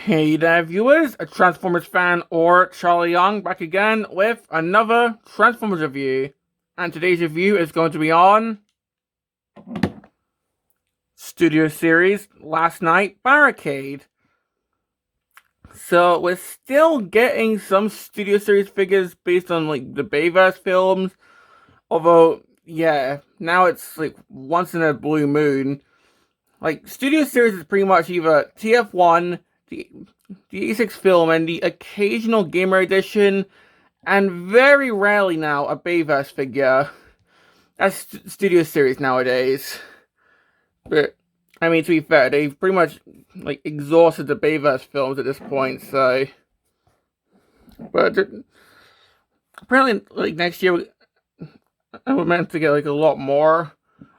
Hey there viewers, a Transformers fan or Charlie Young back again with another Transformers review. And today's review is going to be on Studio Series Last Night Barricade. So we're still getting some Studio Series figures based on like the Bayverse films. Although, yeah, now it's like once in a blue moon. Like Studio Series is pretty much either TF1, the A6 film, and the occasional Gamer Edition, and very rarely now a Bayverse figure. That's Studio Series nowadays. But, I mean, to be fair, they've pretty much, like, exhausted the Bayverse films at this point, so... But, apparently, like, next year, we're meant to get, like, a lot more.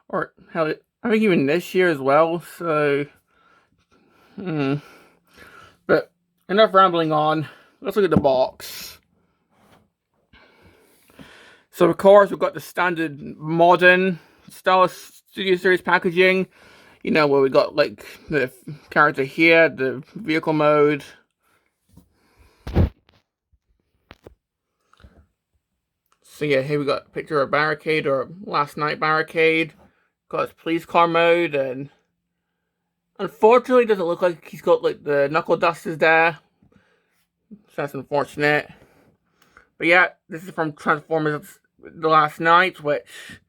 Or, hell, I think even this year as well, so... But, enough rambling on. Let's look at the box. So, of course, we've got the standard modern style Studio Series packaging. You know, where we got, like, the character here, the vehicle mode. So, yeah, here we got a picture of Barricade, or Last Night Barricade. Got his police car mode, and unfortunately, it doesn't look like he's got, like, the knuckle dusters there. So that's unfortunate. But yeah, this is from Transformers The Last Night, which...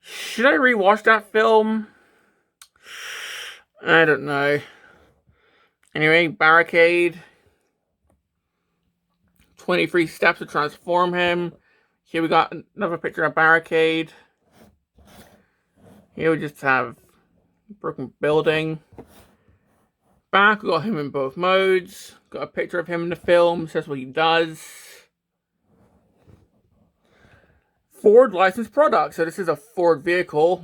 Should I rewatch that film? I don't know. Anyway, Barricade. 23 steps to transform him. Here we got another picture of Barricade. Here we just have broken building. Back, we got him in both modes. Got a picture of him in the film. Says what he does. Ford licensed product. So this is a Ford vehicle.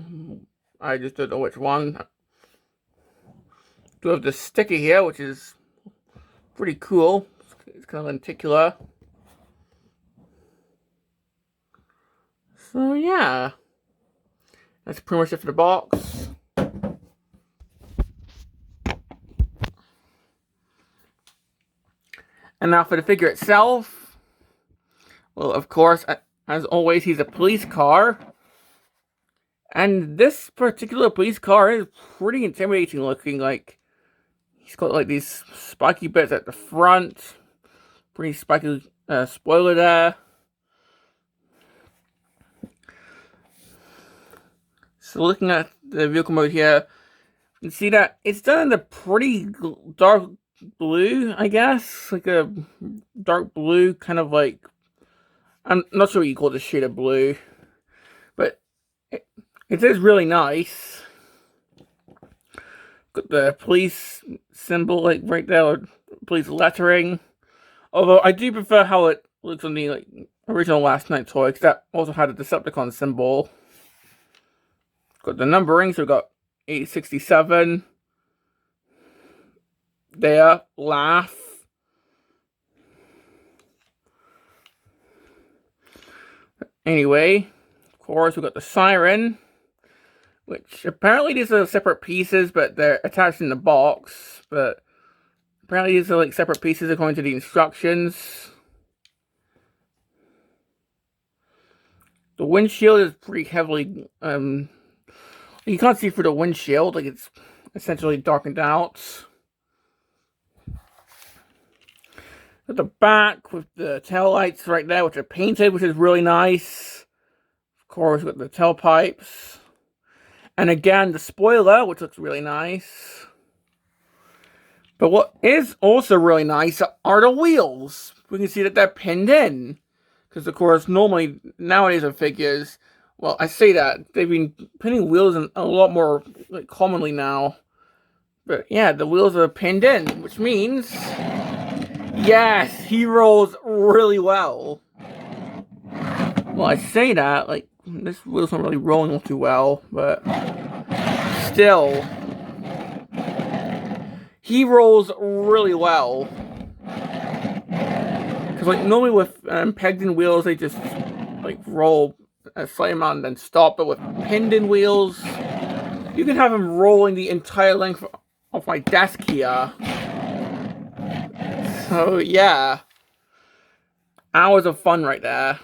I just don't know which one. Do have the sticker here, which is pretty cool. It's kind of lenticular. So yeah, that's pretty much it for the box. And now for the figure itself. Well, of course, as always, he's a police car. And this particular police car is pretty intimidating looking. Like, he's got like these spiky bits at the front. Pretty spiky spoiler there. So looking at the vehicle mode here, you can see that it's done in a pretty dark blue, I guess. Like a dark blue, kind of like... I'm not sure what you call this shade of blue. But it is really nice. Got the police symbol like right there, or police lettering. Although I do prefer how it looks on the like original Last Night toy, because that also had a Decepticon symbol. Got the numbering, so we've got 867. There, laugh. Anyway, of course, we've got the siren, which apparently these are separate pieces, but they're attached in the box. But apparently these are like separate pieces according to the instructions. The windshield is pretty heavily, you can't see through the windshield, like it's essentially darkened out. At the back with the tail lights right there, which are painted, which is really nice. Of course, with the tailpipes. And again, the spoiler, which looks really nice. But what is also really nice are the wheels. We can see that they're pinned in. Because, of course, normally, nowadays in figures, well, I say that, they've been pinning wheels in a lot more like, commonly now. But yeah, the wheels are pinned in, which means... Yes, he rolls really well. Well, I say that, like, this wheel's not really rolling all too well, but still, he rolls really well. Because, like, normally with pegged in wheels, they just, like, roll a slight amount and then stop, but with pinned in wheels, you can have him rolling the entire length of my desk here. So yeah, hours of fun right there.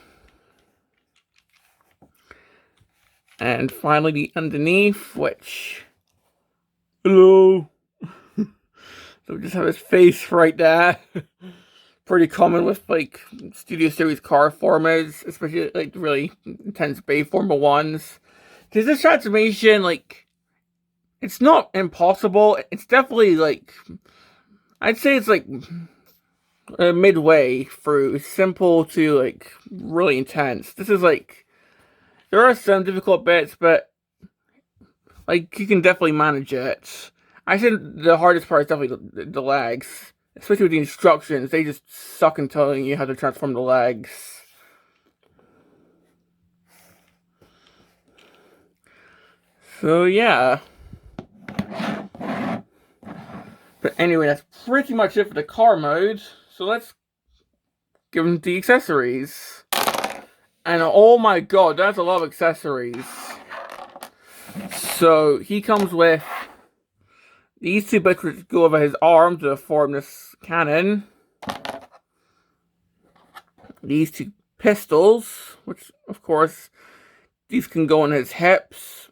And finally the underneath, which, hello. So we just have his face right there. Pretty common with like Studio Series car formers, especially like really intense Bayformer ones. Because this transformation, like, it's not impossible. It's definitely like, I'd say it's like midway through simple to like really intense. This is like, there are some difficult bits, but like you can definitely manage it. I think the hardest part is definitely the legs, especially with the instructions. They just suck in telling you how to transform the legs. So yeah. But anyway, that's pretty much it for the car mode. So let's give him the accessories. And oh my god, that's a lot of accessories. So he comes with these two bits which go over his arm to form this cannon. These two pistols, which of course these can go on his hips.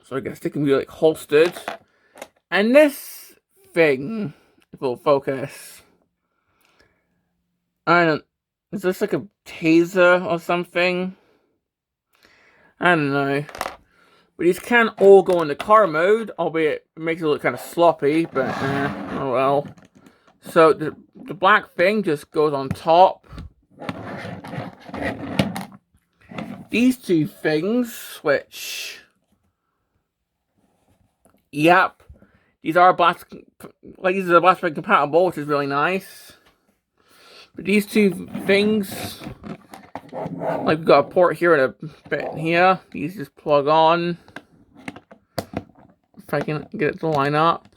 So I guess they can be like holstered. And this thing, if we'll focus. I don't, is this like a taser or something? I don't know. But these can all go into car mode, albeit it makes it look kind of sloppy, but oh well. So the black thing just goes on top. These two things, which, yep, these are blast, like these are blast compatible, which is really nice. But these two things, like we've got a port here and a bit here. These just plug on. If I can get it to line up.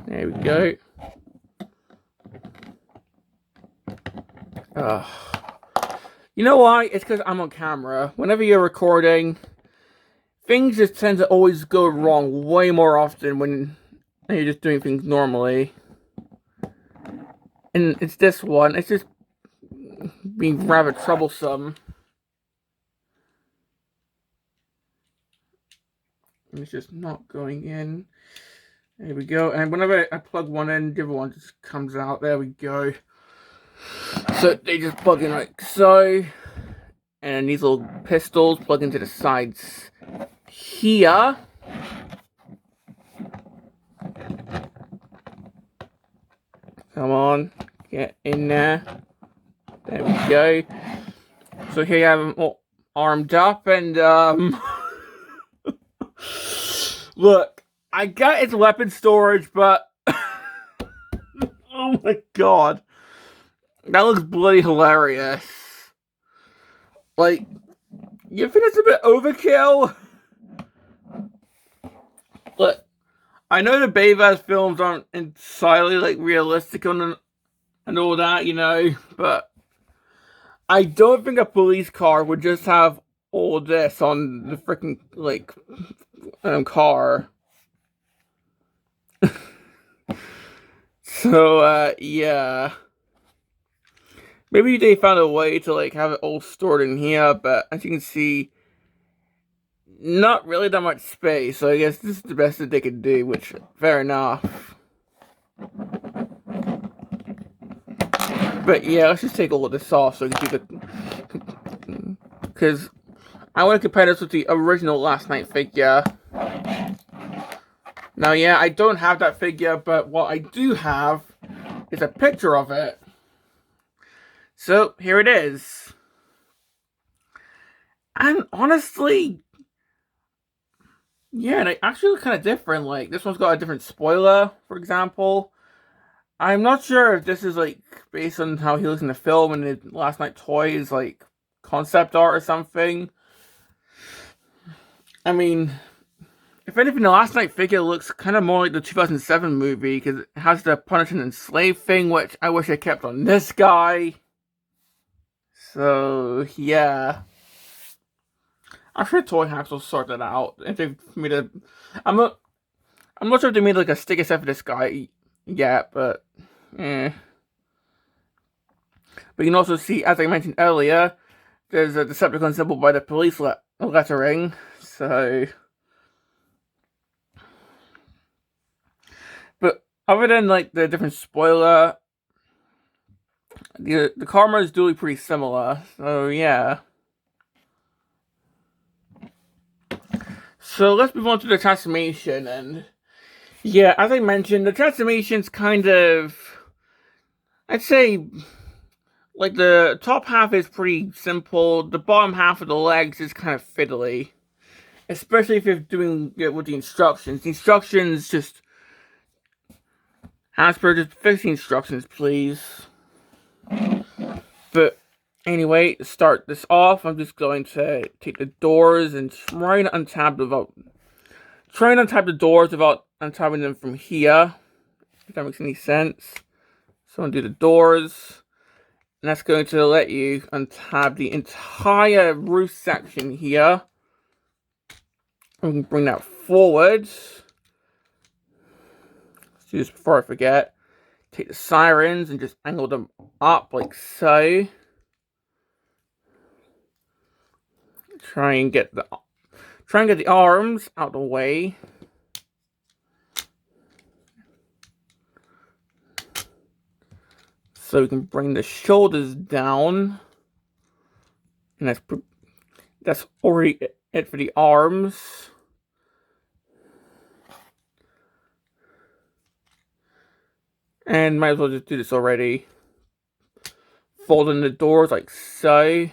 There we go. You know why? It's because I'm on camera. Whenever you're recording, things just tend to always go wrong way more often when you're just doing things normally. And it's this one. It's just being rather troublesome. It's just not going in. There we go. And whenever I plug one in, the other one just comes out. There we go. So they just plug in like so. And these little pistols plug into the sides here. Come on. Get in there. There we go. So here you have them all armed up and look, I got its weapon storage, but oh my god. That looks bloody hilarious. Like, you think it's a bit overkill? Look, I know the Bayvas films aren't entirely like realistic and all that, you know, but I don't think a police car would just have all this on the freaking like car. So yeah. Maybe they found a way to like have it all stored in here, but as you can see, not really that much space. So I guess this is the best that they could do, which fair enough. But yeah, let's just take all of this off so we can see the, because I want to compare this with the original Last Night figure. Now, yeah, I don't have that figure, but what I do have is a picture of it. So, here it is. And honestly, yeah, they actually look kind of different. Like, this one's got a different spoiler, for example. I'm not sure if this is, like, based on how he looks in the film and the Last Night toy is, like, concept art or something. I mean, if anything, the Last Night figure looks kind of more like the 2007 movie, because it has the punish and enslave thing, which I wish I kept on this guy. So, yeah. I'm sure Toy Hacks will sort that out. If they made a... I'm I'm not sure if they made like a sticker set for this guy yet, but eh. But you can also see, as I mentioned earlier, there's a Decepticon symbol by the police lettering. So, but other than like the different spoiler, the karma is dually pretty similar. So yeah. So let's move on to the transformation, and yeah, as I mentioned, the transformation's kind of, I'd say, like the top half is pretty simple. The bottom half of the legs is kind of fiddly, especially if you're doing it with the instructions. The instructions just, Hasper, just fix the instructions, please. But anyway, to start this off, I'm just going to take the doors and try to untap the doors without untapping them from here. If that makes any sense. So I'm gonna do the doors. And that's going to let you untap the entire roof section here. We can bring that forward. Let's do this before I forget. Take the sirens and just angle them up like so. Try and get the arms out of the way. So we can bring the shoulders down. And that's already it for the arms. And might as well just do this already. Fold in the doors like so.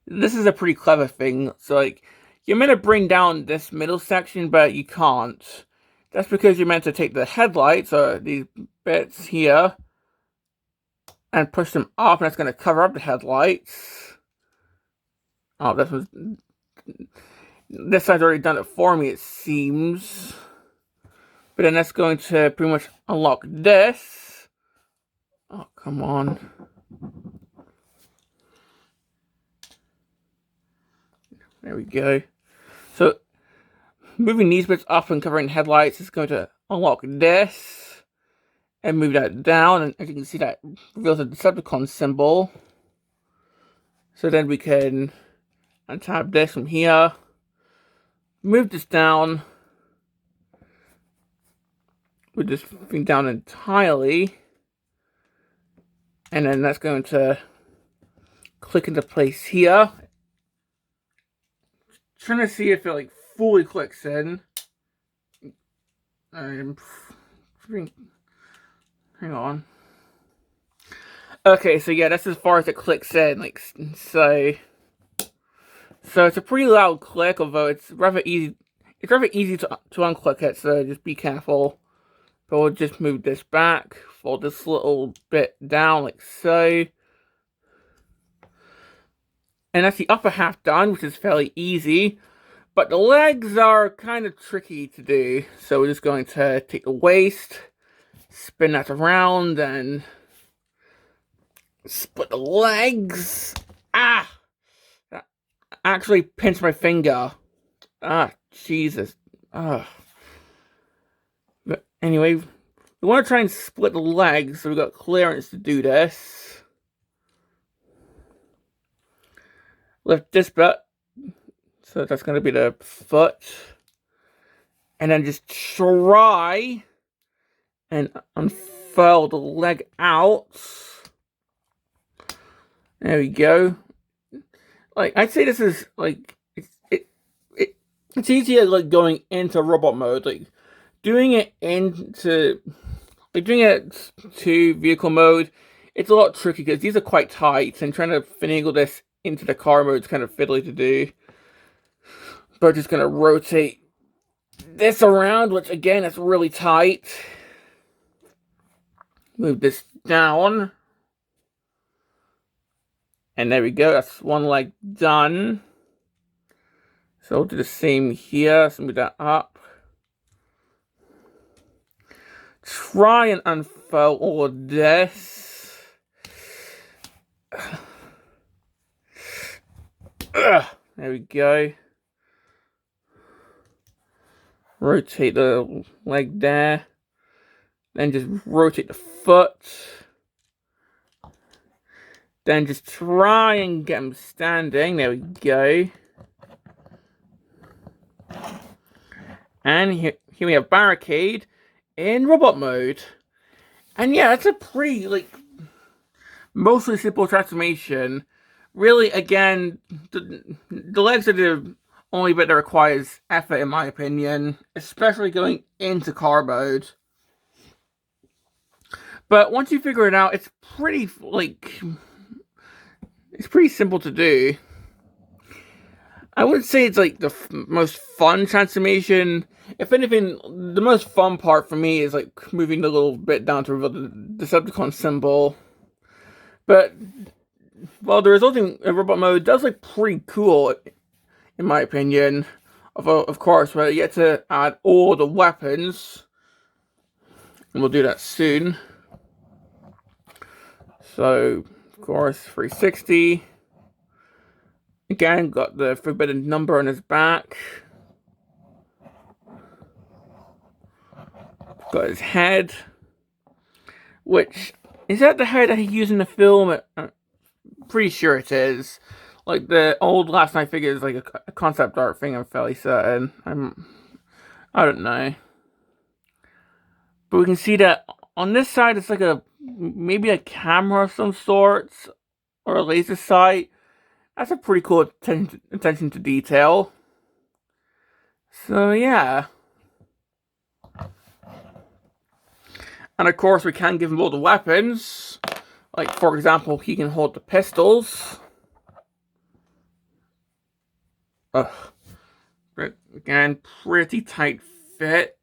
This is a pretty clever thing. So like, you're meant to bring down this middle section, but you can't. That's because you're meant to take the headlights, or these bits here, and push them up, and that's going to cover up the headlights. Oh, this side's already done it for me, it seems. But then that's going to pretty much unlock this. Oh, come on. There we go. So, moving these bits up and covering headlights is going to unlock this. And move that down, and as you can see, that reveals a Decepticon symbol. So then we can untap this from here. Move this down. Move this thing down entirely. And then that's going to click into place here. Trying to see if it like fully clicks in. Hang on. Okay, so yeah, that's as far as it clicks in. Like so it's a pretty loud click, although it's rather easy. It's rather easy to unclick it, so just be careful. But we'll just move this back, fold this little bit down like so. And that's the upper half done, which is fairly easy. But the legs are kind of tricky to do. So we're just going to take the waist, spin that around, and split the legs. Ah! That actually pinched my finger. Ah, Jesus. Ah. But anyway, we want to try and split the legs, so we've got clearance to do this. Lift this bit. So that's going to be the foot. And then just try and unfurl the leg out. There we go. Like, I'd say this is, like, it's easier, like, going into robot mode. Like, doing it to vehicle mode, it's a lot tricky, because these are quite tight, and trying to finagle this into the car mode is kind of fiddly to do. But just going to rotate this around, which, again, is really tight. Move this down. And there we go, that's one leg done. So we'll do the same here, so move that up. Try and unfurl all of this. There we go. rotate the leg there, then just rotate the foot, then just try and get him standing. There we go. And here we have Barricade in robot mode. And yeah, it's a pretty, like, mostly simple transformation. Really, again, the legs are the only bit that requires effort, in my opinion, especially going into car mode. But once you figure it out, it's pretty, like, it's pretty simple to do. I wouldn't say it's, like, the most fun transformation. If anything, the most fun part for me is, like, moving the little bit down to reveal the Decepticon symbol. But, well, the resulting robot mode does look pretty cool, in my opinion. Although, of course, we're yet to add all the weapons. And we'll do that soon. So, of course, 360. Again, got the forbidden number on his back. Got his head. Which, is that the head that he used in the film? I'm pretty sure it is. Like the old Last Night figure is like a concept art thing, I'm fairly certain. I don't know. But we can see that on this side it's like maybe a camera of some sorts. Or a laser sight. That's a pretty cool attention to detail. So yeah. And of course we can give him all the weapons. Like for example, he can hold the pistols. But again, pretty tight fit.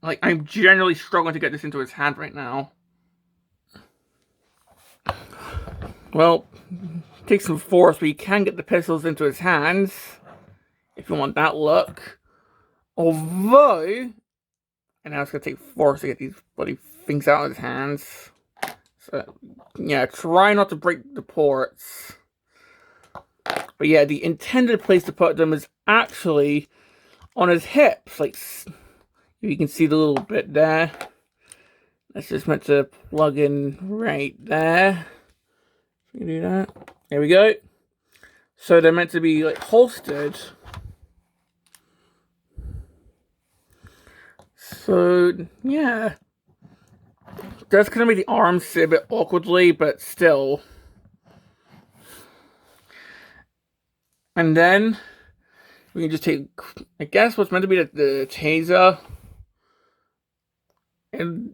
Like I'm generally struggling to get this into his hand right now. Well, take some force, but you can get the pistols into his hands if you want that look. Although, and now it's gonna take force to get these bloody things out of his hands. So, yeah, try not to break the ports. But yeah, the intended place to put them is actually on his hips. Like, you can see the little bit there. That's just meant to plug in right there. You do that. There we go. So they're meant to be like holstered. So yeah, that's gonna make the arms sit a bit awkwardly, but still. And then we can just take, I guess, what's meant to be the taser, and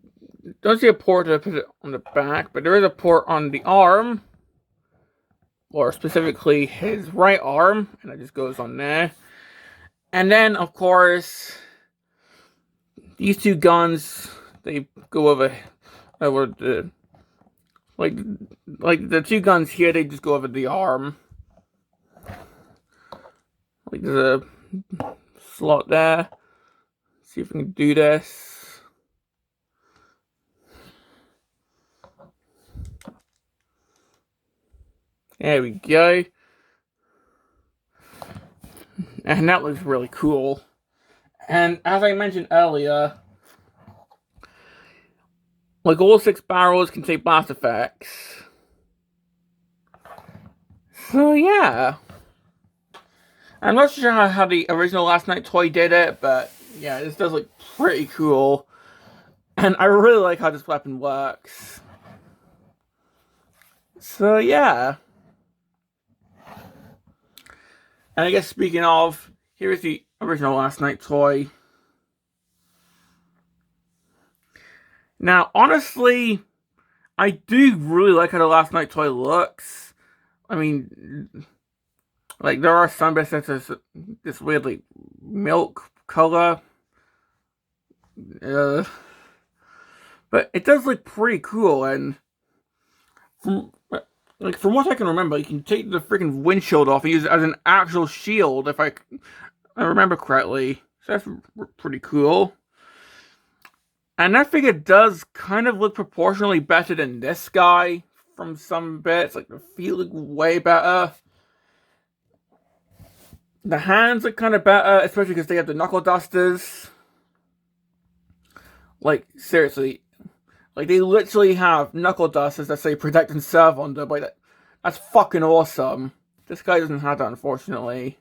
don't see a port to put it on the back, but there is a port on the arm. Or specifically his right arm, and it just goes on there. And then, of course, these two guns, they go over the, like the two guns here, they just go over the arm. Like there's a slot there. Let's see if we can do this. There we go. And that looks really cool. And as I mentioned earlier, like all 6 barrels can take blast effects. So yeah. I'm not sure how the original Last Night toy did it, but yeah, this does look pretty cool. And I really like how this weapon works. So yeah. And I guess speaking of, here's the original Last Night toy. Now, honestly, I do really like how the Last Night toy looks. I mean, like, there are some bits that's this weird, like, milk color. But it does look pretty cool, and from what I can remember, you can take the freaking windshield off and use it as an actual shield, if I remember correctly. So that's pretty cool. And that figure does kind of look proportionally better than this guy from some bits. Like, the feet look way better. The hands look kind of better, especially because they have the knuckle dusters. Like, seriously. Like, they literally have knuckle dusters that say protect and serve on them. Like, that's fucking awesome. This guy doesn't have that, unfortunately.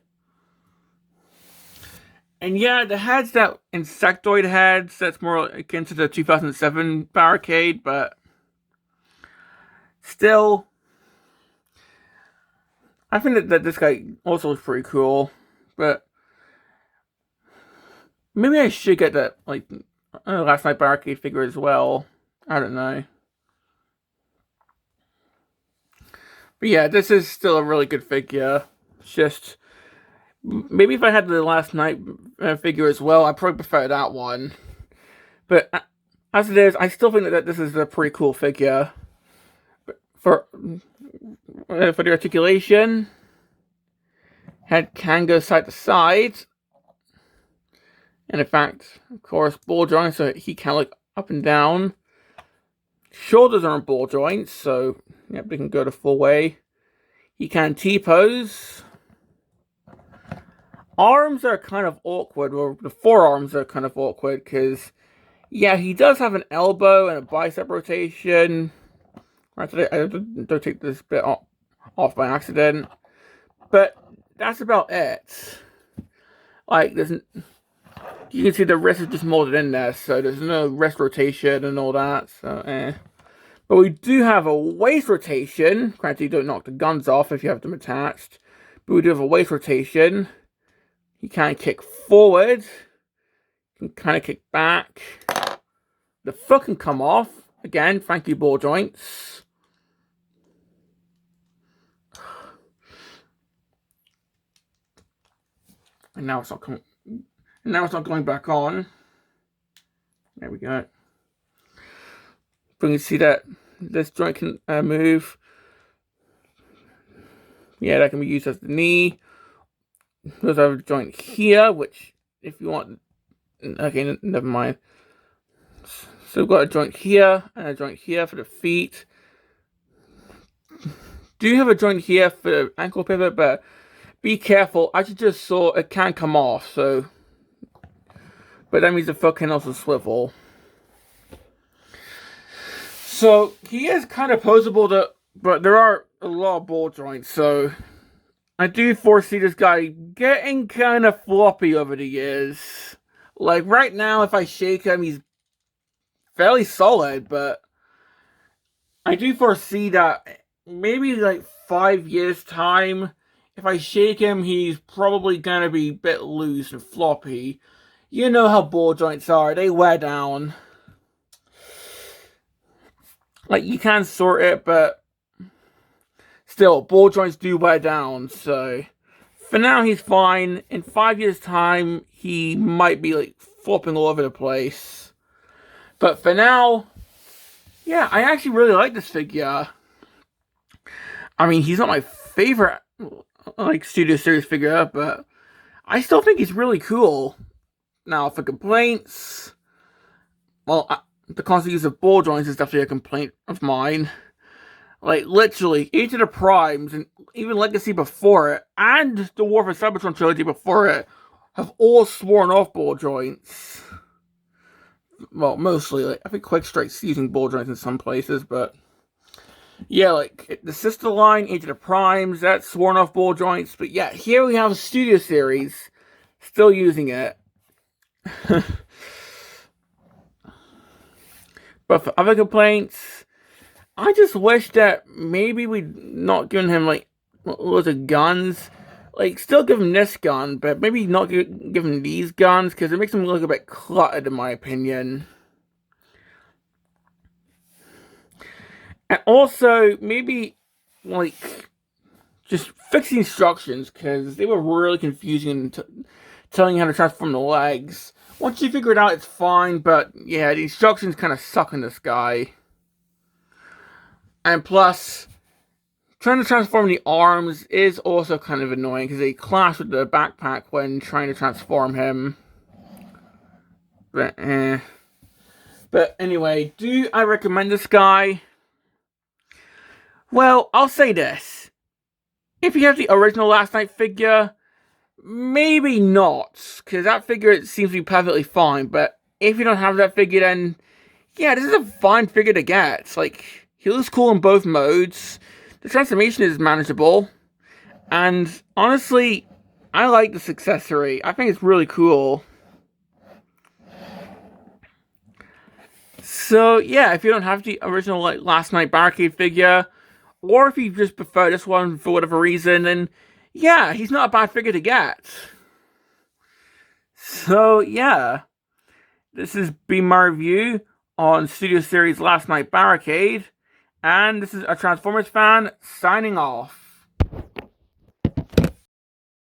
And yeah, the heads, that insectoid heads, that's more akin to the 2007 Barricade, but still, I think that this guy also looks pretty cool. But maybe I should get that, like, Last Night Barricade figure as well. I don't know. But yeah, this is still a really good figure. It's just, maybe if I had the Last Night figure as well, I'd probably prefer that one. But as it is, I still think that this is a pretty cool figure. For the articulation, head can go side to side. And in fact, of course, ball joints, so he can look up and down. Shoulders are in ball joints, so yep, they can go the full way. He can T-pose. Arms are kind of awkward, or the forearms are kind of awkward, because, yeah, he does have an elbow and a bicep rotation. Actually, I don't take this bit off by accident. But that's about it. Like, you can see the wrist is just molded in there, so there's no wrist rotation and all that, so But we do have a waist rotation. Granted, you don't knock the guns off if you have them attached. But we do have a waist rotation. He can kick forward. Can kind of kick back. The foot can come off. Again, thank you, ball joints. And now it's not coming. And now it's not going back on. There we go. But you can see that this joint can move. Yeah, that can be used as the knee. There's a joint here, which if you want... Okay, never mind. So we've got a joint here and a joint here for the feet. Do have a joint here for the ankle pivot, but be careful. As you just saw, it can come off, so... But that means the foot can also swivel. So, he is kind of poseable, but there are a lot of ball joints, so... I do foresee this guy getting kind of floppy over the years. Like, right now, if I shake him, he's fairly solid, but... I do foresee that maybe, like, 5 years' time, if I shake him, he's probably gonna be a bit loose and floppy. You know how ball joints are, they wear down. Like, you can sort it, but still, ball joints do wear down, so for now he's fine. In 5 years' time, he might be, like, flopping all over the place. But for now, yeah, I actually really like this figure. I mean, he's not my favorite, like, Studio Series figure, but I still think he's really cool. Now, for complaints, well, the constant use of ball joints is definitely a complaint of mine. Like, literally, Age of the Primes, and even Legacy before it, and the War for Cybertron trilogy before it, have all sworn off ball joints. Well, mostly, like, I think Quick Strike's using ball joints in some places, but... Yeah, like, the sister line, Age of the Primes, that's sworn off ball joints, but yeah, here we have a Studio Series, still using it. But for other complaints, I just wish that maybe we'd not given him, like, loads of guns. Like, still give him this gun, but maybe not give him these guns, because it makes him look a bit cluttered, in my opinion. And also, maybe, like, just fix the instructions, because they were really confusing, telling you how to transform the legs. Once you figure it out, it's fine, but yeah, the instructions kind of suck in this guy. And plus, trying to transform the arms is also kind of annoying, because they clash with the backpack when trying to transform him. But anyway, do I recommend this guy? Well, I'll say this. If you have the original Last Night figure, maybe not, because that figure seems to be perfectly fine, but if you don't have that figure, then yeah, this is a fine figure to get. Like, he looks cool in both modes, the transformation is manageable, and honestly, I like this accessory. I think it's really cool. So yeah, if you don't have the original like Last Night Barricade figure, or if you just prefer this one for whatever reason, then yeah, he's not a bad figure to get. So yeah, this has been my review on Studio Series Last Night Barricade, and this is a Transformers fan signing off.